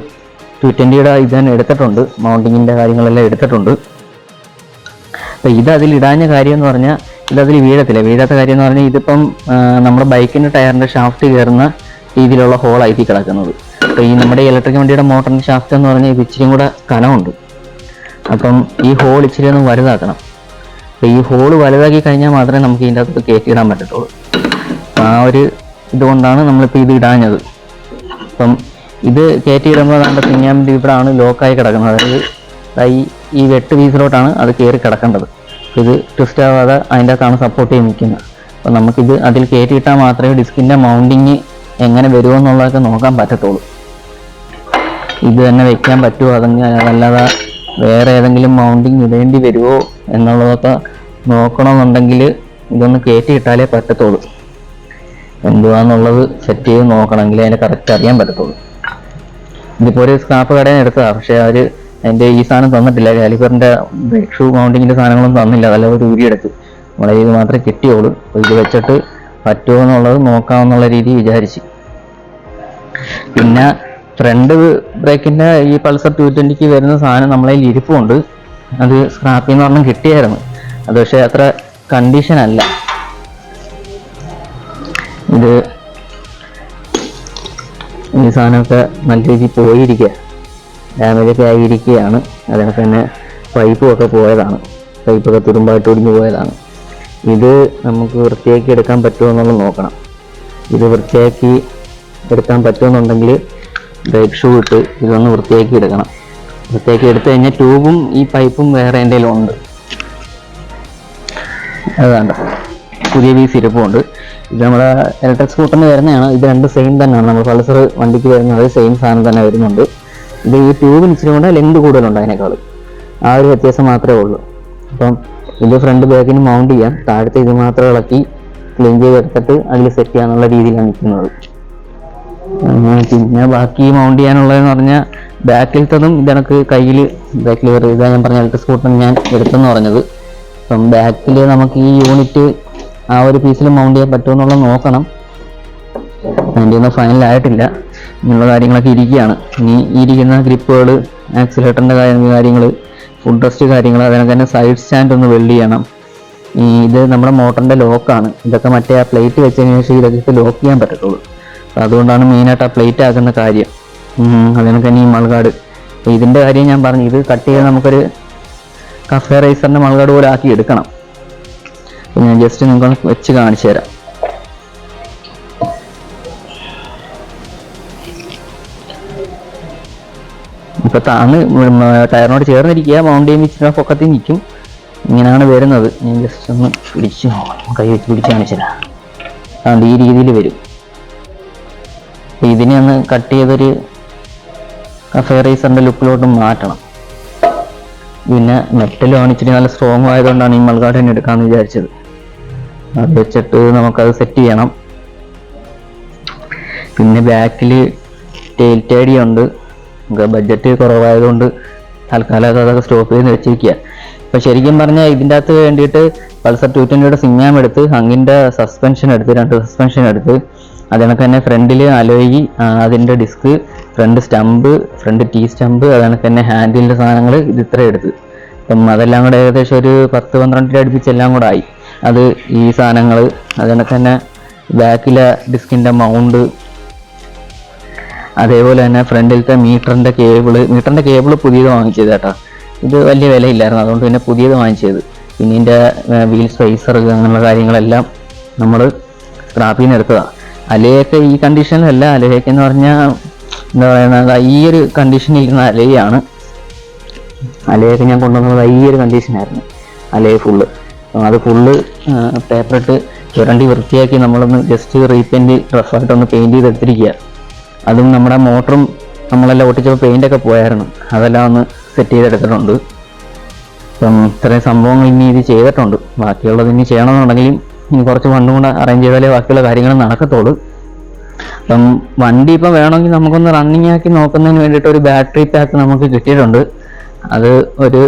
220 ഇത് തന്നെ എടുത്തിട്ടുണ്ട്. മൗണ്ടിങ്ങിൻ്റെ കാര്യങ്ങളെല്ലാം എടുത്തിട്ടുണ്ട്. അപ്പോൾ ഇത് അതിൽ ഇടാഞ്ഞ കാര്യം എന്ന് പറഞ്ഞാൽ ഇതതിൽ വീഴത്തില്ല. വീഴാത്ത കാര്യം എന്ന് പറഞ്ഞാൽ ഇതിപ്പം നമ്മുടെ ബൈക്കിൻ്റെ ടയറിൻ്റെ ഷാഫ്റ്റ് കയറുന്ന രീതിയിലുള്ള ഹോളായിട്ട് കിടക്കുന്നത്. അപ്പോൾ ഈ നമ്മുടെ ഇലക്ട്രിക് വണ്ടിയുടെ മോട്ടറിൻ്റെ ഷാഫ്റ്റ് എന്ന് പറഞ്ഞാൽ ഇത് ഇച്ചിരിയും കൂടെ കനമുണ്ട്. അപ്പം ഈ ഹോൾ ഇച്ചിരി ഒന്ന് വലുതാക്കണം. അപ്പോൾ ഈ ഹോള് വലുതാക്കി കഴിഞ്ഞാൽ മാത്രമേ നമുക്ക് ഇതിൻ്റെ അകത്ത് കയറ്റിയിടാൻ പറ്റത്തുള്ളൂ. ആ ഒരു ഇതുകൊണ്ടാണ് നമ്മളിപ്പോൾ ഇത് ഇടാഞ്ഞത്. അപ്പം ഇത് കയറ്റിയിടുമ്പോൾ നമ്മുടെ സിങ്ങാമിൻ്റെ ഇവിടെയാണ് ലോക്കായി കിടക്കുന്നത്. അതായത് ഈ 8 പീസിലോട്ടാണ് അത് കയറി കിടക്കേണ്ടത്. ഇത് ട്വിസ്റ്റ് ആവാതെ അതിൻ്റെ അകത്താണ് സപ്പോർട്ട് ചെയ്ത് നിൽക്കുന്നത്. അപ്പോൾ നമുക്കിത് അതിൽ കയറ്റിയിട്ടാൽ മാത്രമേ ഡിസ്കിൻ്റെ മൗണ്ടിങ് എങ്ങനെ വരുമോ എന്നുള്ളതൊക്കെ നോക്കാൻ പറ്റത്തുള്ളൂ. ഇത് തന്നെ വെക്കാൻ പറ്റുമോ അതല്ലാതെ വേറെ ഏതെങ്കിലും മൗണ്ടിങ് ഇടേണ്ടി വരുമോ എന്നുള്ളതൊക്കെ നോക്കണമെന്നുണ്ടെങ്കിൽ ഇതൊന്ന് കയറ്റിയിട്ടാലേ പറ്റത്തുള്ളൂ. എന്തുവാന്നുള്ളത് സെറ്റ് ചെയ്ത് നോക്കണമെങ്കിൽ അതിനെ കറക്റ്റ് അറിയാൻ പറ്റത്തുള്ളൂ. ഇതിപ്പോൾ ഒരു സ്ക്രാപ്പ് കടയിൽ നിന്ന് എടുത്തതാണ്. പക്ഷേ അവർ അതിൻ്റെ ഈ സാധനം തന്നിട്ടില്ല. കാലിബറിൻ്റെ ബ്രേക്ക് ഷൂ മൗണ്ടിങ്ങിൻ്റെ സാധനങ്ങളൊന്നും തന്നില്ല. അതല്ല ഒരു ഉരിയെടുത്ത് നമ്മളെ ഇത് മാത്രമേ കിട്ടിയുള്ളൂ. അപ്പോൾ ഇത് വെച്ചിട്ട് പറ്റുമോ എന്നുള്ളത് നോക്കാമെന്നുള്ള രീതി വിചാരിച്ച്. പിന്നെ ഫ്രണ്ട് ബ്രേക്കിൻ്റെ ഈ പൾസർ 220 വരുന്ന സാധനം നമ്മളതിൽ ഇരിപ്പുണ്ട്. അത് സ്ക്രാപ്പിൽ നിന്ന് പറഞ്ഞാൽ കിട്ടിയായിരുന്നു. അത് പക്ഷേ അത്ര കണ്ടീഷൻ അല്ല. ഇത് ഈ സാധനമൊക്കെ നല്ല രീതിയിൽ പോയിരിക്കുക, ഡാമേജൊക്കെ ആയിരിക്കുകയാണ്. അതിനൊക്കെ തന്നെ പൈപ്പൊക്കെ പോയതാണ്. പൈപ്പൊക്കെ തുരുമ്പായിട്ട് ഒടിഞ്ഞു പോയതാണ്. ഇത് നമുക്ക് വൃത്തിയാക്കി എടുക്കാൻ പറ്റുമോ എന്നുള്ളത് നോക്കണം. ഇത് വൃത്തിയാക്കി എടുക്കാൻ പറ്റുമെന്നുണ്ടെങ്കിൽ ബ്രേക്ക് ഷൂ ഇട്ട് ഇതൊന്ന് വൃത്തിയാക്കി എടുക്കണം. വൃത്തിയാക്കി എടുത്തു കഴിഞ്ഞാൽ ട്യൂബും ഈ പൈപ്പും വേറെ എന്തെങ്കിലും ഉണ്ട്. അതാണ്ട് പുതിയ പീസ് ഇരിപ്പുണ്ട്. ഇത് നമ്മുടെ ഇലക്ട്രിക് സ്കൂട്ടറിന് വരുന്നതാണ്. ഇത് രണ്ട് സെയിം തന്നെയാണ്. നമ്മൾ പൾസർ വണ്ടിക്ക് വരുന്നത് സെയിം സാധനം തന്നെ വരുന്നുണ്ട്. ഇത് ഈ ട്യൂബിന് ഇച്ചിരി കൊണ്ട് ലെങ്ത് കൂടുതലുണ്ട് അതിനേക്കാൾ. ആ ഒരു വ്യത്യാസം മാത്രമേ ഉള്ളൂ. അപ്പം ഇത് ഫ്രണ്ട് ബാക്കിന് മൗണ്ട് ചെയ്യാം. താഴത്തെ ഇത് മാത്രം ഇളക്കി ക്ലീൻ ചെയ്തെടുത്തിട്ട് അതിൽ സെറ്റ് ചെയ്യാനുള്ള രീതിയിലാണ് നിൽക്കുന്നത്. പിന്നെ ബാക്കി മൗണ്ട് ചെയ്യാനുള്ളതെന്ന് പറഞ്ഞാൽ ബാക്കിലത്തതും ഇതെനിക്ക് കയ്യിൽ ബാക്കിൽ ഇതാ ഞാൻ പറഞ്ഞ ഇലക്ട്രിക് സ്കൂട്ടറിന് ഞാൻ എടുത്തെന്ന് പറഞ്ഞത്. അപ്പം ബാക്കിൽ നമുക്ക് ഈ യൂണിറ്റ് ആ ഒരു പീസിൽ മൗണ്ട് ചെയ്യാൻ പറ്റുമെന്നുള്ളത് നോക്കണം. അതിൻ്റെ ഒന്നും ഫൈനലായിട്ടില്ല. ഇങ്ങനെയുള്ള കാര്യങ്ങളൊക്കെ ഇരിക്കുകയാണ്. ഇനി ഇരിക്കുന്ന ഗ്രിപ്പുകൾ, ആക്സിലേറ്ററിൻ്റെ കാര്യങ്ങൾ, ഫുഡ് റെസ്റ്റ് കാര്യങ്ങൾ, അതിനൊക്കെ തന്നെ സൈഡ് സ്റ്റാൻഡ് ഒന്ന് വെൽഡ് ചെയ്യണം. ഇത് നമ്മുടെ മോട്ടറിൻ്റെ ലോക്കാണ്. ഇതൊക്കെ മറ്റേ ആ പ്ലേറ്റ് വെച്ചതിന് ശേഷം ഇതൊക്കെ ലോക്ക് ചെയ്യാൻ പറ്റത്തുള്ളൂ. അപ്പോൾ അതുകൊണ്ടാണ് മെയിനായിട്ട് ആ പ്ലേറ്റ് ആക്കുന്ന കാര്യം. അതിനൊക്കെ തന്നെ ഈ മൾഗാർഡ്. അപ്പോൾ ഇതിൻ്റെ കാര്യം ഞാൻ പറഞ്ഞു. ഇത് കട്ട് ചെയ്ത് നമുക്കൊരു കഫേ റൈസറിൻ്റെ മൾഗാർഡ് പോലെ ആക്കി എടുക്കണം. ഞാൻ ജസ്റ്റ് നിങ്ങൾക്ക് വെച്ച് കാണിച്ചു തരാം. ഇപ്പൊ താന്ന് ടയറിനോട് ചേർന്നിരിക്കുക. മൗണ്ട് ചെയ്യുമ്പോൾ ഇച്ചിരി പൊക്കത്തിൽ നിൽക്കും. ഇങ്ങനെയാണ് വരുന്നത്. ഞാൻ ജസ്റ്റ് ഒന്ന് പിടിച്ച് കൈ വെച്ച് പിടിച്ച് കാണിച്ചു തരാം. അതുകൊണ്ട് ഈ രീതിയിൽ വരും. ഇതിനെ ഒന്ന് കട്ട് ചെയ്തൊരു കഫേ റൈസറിന്റെ ലുക്കിലോട്ട് മാറ്റണം. പിന്നെ മെറ്റലാണ് ഇച്ചിരി നല്ല സ്ട്രോങ് ആയതുകൊണ്ടാണ് ഈ മൾഗാർഡ് തന്നെ എടുക്കാമെന്ന് വിചാരിച്ചത്. അത് വെച്ചിട്ട് നമുക്കത് സെറ്റ് ചെയ്യണം. പിന്നെ ബാക്കിൽ ടെയിൽ ടൈഡി ഉണ്ട്. ബഡ്ജറ്റ് കുറവായതുകൊണ്ട് തൽക്കാലം അതൊക്കെ സ്റ്റോപ്പ് ചെയ്ത് വെച്ചിരിക്കുക. അപ്പോൾ ശരിക്കും പറഞ്ഞാൽ ഇതിൻ്റെ അകത്ത് വേണ്ടിയിട്ട് പൾസർ 220 സിങ്ങാം എടുത്ത്, ഹങ്ങിൻ്റെ സസ്പെൻഷൻ എടുത്ത്, 2 സസ്പെൻഷൻ എടുത്ത്, അതിനൊക്കെ തന്നെ ഫ്രണ്ടിൽ അലോയി, അതിൻ്റെ disc, front stump, front T stump, അതിനൊക്കെ തന്നെ ഹാൻഡിലിൻ്റെ സാധനങ്ങൾ ഇത് ഇത്ര എടുത്ത്. അപ്പം അതെല്ലാം കൂടെ ഏകദേശം ഒരു 10-12 അടുപ്പിച്ച് എല്ലാം കൂടെ ആയി. അത് ഈ സാധനങ്ങൾ, അതിനൊക്കെ തന്നെ ബാക്കിലെ ഡിസ്കിൻ്റെ മൗണ്ട്, അതേപോലെ തന്നെ ഫ്രണ്ടിലത്തെ മീറ്ററിൻ്റെ കേബിള് പുതിയത് വാങ്ങിച്ചത് കേട്ടോ. ഇത് വലിയ വിലയില്ലായിരുന്നു, അതുകൊണ്ട് പിന്നെ പുതിയത് വാങ്ങിച്ചത്. പിന്നെ ഇതിൻ്റെ വീൽ സ്പേസർ അങ്ങനെയുള്ള കാര്യങ്ങളെല്ലാം നമ്മൾ സ്ക്രാപ്പിൽ നിന്ന് എടുത്തതാണ്. അലയൊക്കെ ഈ കണ്ടീഷനിലല്ല. അലയൊക്കെ എന്ന് പറഞ്ഞാൽ എന്താ പറയുന്നത്, ഈ ഒരു കണ്ടീഷനിൽ ഇരുന്ന അലയാണ്. അലയൊക്കെ ഞാൻ കൊണ്ടുവന്നത് ഈ ഒരു കണ്ടീഷനായിരുന്നു. അലയെ ഫുള്ള് അത് ഫുള്ള് പേപ്പറിട്ട് ചുരണ്ടി വൃത്തിയാക്കി നമ്മളൊന്ന് ജസ്റ്റ് റീപെയിൻറ്റ് റഫായിട്ടൊന്ന് പെയിൻറ്റ് ചെയ്തെടുത്തിരിക്കുക. അതും നമ്മുടെ മോട്ടറും നമ്മളെല്ലാം ഒട്ടിച്ചപ്പോൾ പെയിൻ്റൊക്കെ പോയായിരുന്നു, അതെല്ലാം ഒന്ന് സെറ്റ് ചെയ്തെടുത്തിട്ടുണ്ട്. അപ്പം ഇത്രയും സംഭവങ്ങൾ ഇനി ഇത് ചെയ്തിട്ടുണ്ട്. ബാക്കിയുള്ളത് ഇനി ചെയ്യണമെന്നുണ്ടെങ്കിലും ഇനി കുറച്ച് ഫണ്ടും കൂടെ അറേഞ്ച് ചെയ്താലേ ബാക്കിയുള്ള കാര്യങ്ങൾ നടക്കത്തുള്ളൂ. അപ്പം വണ്ടി ഇപ്പം വേണമെങ്കിൽ നമുക്കൊന്ന് റണ്ണിങ് ആക്കി നോക്കുന്നതിന് വേണ്ടിയിട്ട് ഒരു ബാറ്ററി പാക്ക് നമുക്ക് കിട്ടിയിട്ടുണ്ട്. അത് ഒരു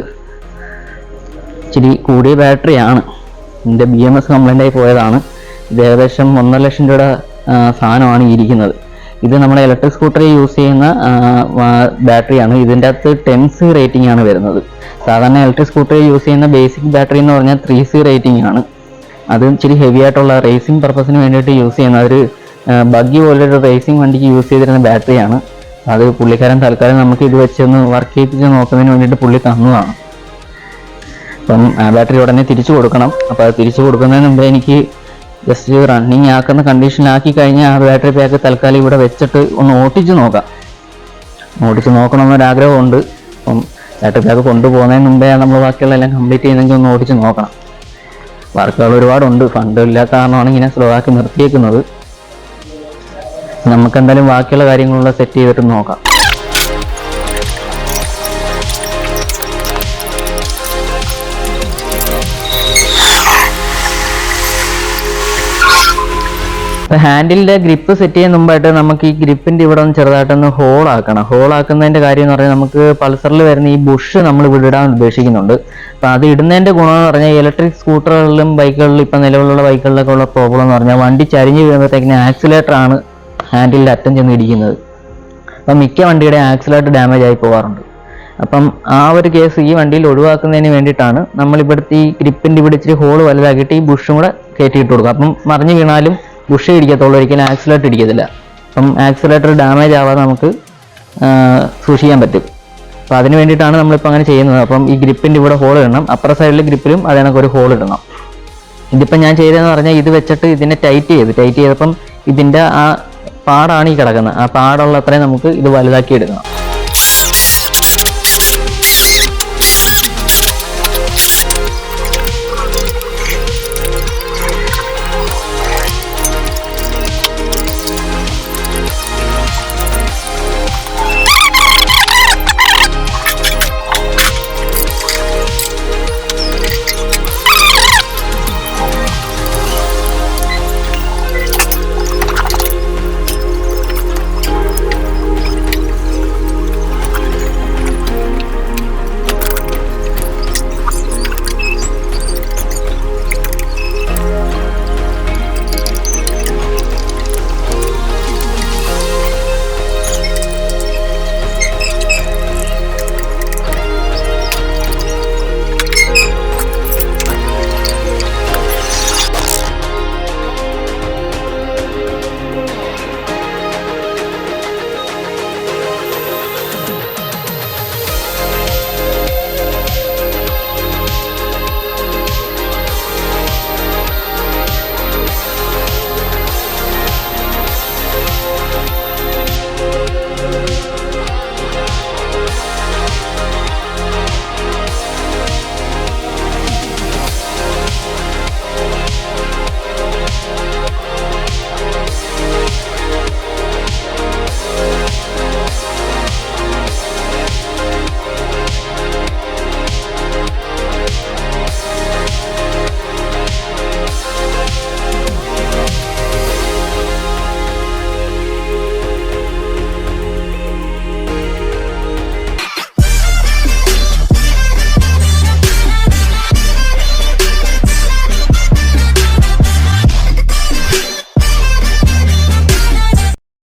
ഇച്ചിരി കൂടിയ ബാറ്ററിയാണ്. ഇതിൻ്റെ BMS കംപ്ലൈൻ്റ് ആയി പോയതാണ്. ഇത് ഏകദേശം 1.5 ലക്ഷം രൂപയുടെ സാധനമാണ് ഇരിക്കുന്നത്. ഇത് നമ്മുടെ ഇലക്ട്രിക് സ്കൂട്ടറിൽ യൂസ് ചെയ്യുന്ന ബാറ്ററിയാണ്. ഇതിൻ്റെ അകത്ത് 10C റേറ്റിംഗ് ആണ് വരുന്നത്. സാധാരണ ഇലക്ട്രിക് സ്കൂട്ടറിൽ യൂസ് ചെയ്യുന്ന ബേസിക് ബാറ്ററി എന്ന് പറഞ്ഞാൽ 3C റേറ്റിംഗ് ആണ്. അത് ഇച്ചിരി ഹെവി ആയിട്ടുള്ള റേസിംഗ് പർപ്പസിന് വേണ്ടിയിട്ട് യൂസ് ചെയ്യുന്ന ഒരു ബഗ്ഗി പോലൊരു റേസിംഗ് വണ്ടിക്ക് യൂസ് ചെയ്തിരുന്ന ബാറ്ററിയാണ്. അത് പുള്ളിക്കാരൻ തൽക്കാലം നമുക്ക് ഇത് വെച്ചൊന്ന് വർക്ക് ചെയ്യിപ്പിച്ച് നോക്കുന്നതിന് വേണ്ടിയിട്ട് പുള്ളി തന്നതാണ്. അപ്പം ആ ബാറ്ററി ഉടനെ തിരിച്ചു കൊടുക്കണം. അപ്പോൾ അത് തിരിച്ചു കൊടുക്കുന്നതിന് മുമ്പ് എനിക്ക് ജസ്റ്റ് റണ്ണിങ് ആക്കുന്ന കണ്ടീഷനിലാക്കി കഴിഞ്ഞാൽ ആ ബാറ്ററി പാക്ക് തൽക്കാലം ഇവിടെ വെച്ചിട്ട് ഒന്ന് ഓടിച്ച് നോക്കണമെന്നൊരാഗ്രഹമുണ്ട്. അപ്പം ബാറ്ററി പാക്ക് കൊണ്ടുപോകുന്നതിന് മുമ്പേ നമ്മൾ ബാക്കിയുള്ള എല്ലാം കംപ്ലീറ്റ് ചെയ്യുന്നെങ്കിൽ ഒന്ന് ഓടിച്ച് നോക്കണം. വർക്കുകൾ ഒരുപാടുണ്ട്. ഫണ്ട് ഇല്ലാത്ത കാരണമാണ് ഇങ്ങനെ സ്ലോ ആക്കി നിർത്തിയേക്കുന്നത്. നമുക്ക് എന്തായാലും ബാക്കിയുള്ള കാര്യങ്ങളുള്ള സെറ്റ് ചെയ്തിട്ട് നോക്കാം. ഹാൻഡിലിൻ്റെ ഗ്രിപ്പ് സെറ്റ് ചെയ്യുന്ന മുമ്പായിട്ട് നമുക്ക് ഈ ഗ്രിപ്പിൻ്റെ ഇവിടെ ഒന്ന് ചെറുതായിട്ടൊന്ന് ഹോളാക്കുന്നതിൻ്റെ കാര്യം എന്ന് പറഞ്ഞാൽ നമുക്ക് പൾസറിൽ വരുന്ന ഈ ബുഷ് നമ്മൾ ഇവിടെ ഇടാൻ ഉദ്ദേശിക്കുന്നുണ്ട്. അപ്പോൾ അത് ഇടുന്നതിൻ്റെ ഗുണമെന്ന് പറഞ്ഞാൽ ഇലക്ട്രിക് സ്കൂട്ടറുകളിലും ബൈക്കുകളിലും ഇപ്പം നിലവിലുള്ള ബൈക്കുകളിലൊക്കെ ഉള്ള പ്രോബ്ലം എന്ന് പറഞ്ഞാൽ വണ്ടി ചരിഞ്ഞ് വീഴുമ്പോഴത്തേക്കിന് ആക്സിലേറ്ററാണ് ഹാൻഡിലിൻ്റെ അറ്റം ചെന്ന് ഇടിക്കുന്നത്. അപ്പം മിക്ക വണ്ടിയുടെ ആക്സിലേറ്റർ ഡാമേജ് ആയി പോകാറുണ്ട്. അപ്പം ആ ഒരു കേസ് ഈ വണ്ടിയിൽ ഒഴിവാക്കുന്നതിന് വേണ്ടിയിട്ടാണ് നമ്മൾ ഇവിടുത്തെ ഈ ഗ്രിപ്പിൻ്റെ ഇവിടെ ഇച്ചിരി ഹോൾ വലുതാക്കിയിട്ട് ഈ ബുഷും കൂടെ കയറ്റിയിട്ട് കൊടുക്കുക. അപ്പം മറിഞ്ഞ് വീണാലും ബുഷേ ഇടിക്കത്തുള്ളൂ, ഒരിക്കലും ആക്സിലേറ്റർ ഇടിക്കത്തില്ല. അപ്പം ആക്സിലേറ്റർ ഡാമേജ് ആവാതെ നമുക്ക് സൂക്ഷിക്കാൻ പറ്റും. അപ്പോൾ അതിന് വേണ്ടിയിട്ടാണ് നമ്മളിപ്പോൾ അങ്ങനെ ചെയ്യുന്നത്. അപ്പം ഈ ഗ്രിപ്പിൻ്റെ ഇവിടെ ഹോൾ ഇടണം, അപ്പുറ സൈഡിൽ ഗ്രിപ്പിലും അതിനൊക്കെ ഒരു ഹോൾ ഇടണം. ഇതിപ്പം ഞാൻ ചെയ്തതെന്ന് പറഞ്ഞാൽ ഇത് വെച്ചിട്ട് ഇതിനെ ടൈറ്റ് ചെയ്തപ്പം ഇതിൻ്റെ ആ പാടാണ് ഈ കിടക്കുന്നത്. ആ പാടുള്ള അത്രയും നമുക്ക് ഇത് വലുതാക്കി എടുക്കണം.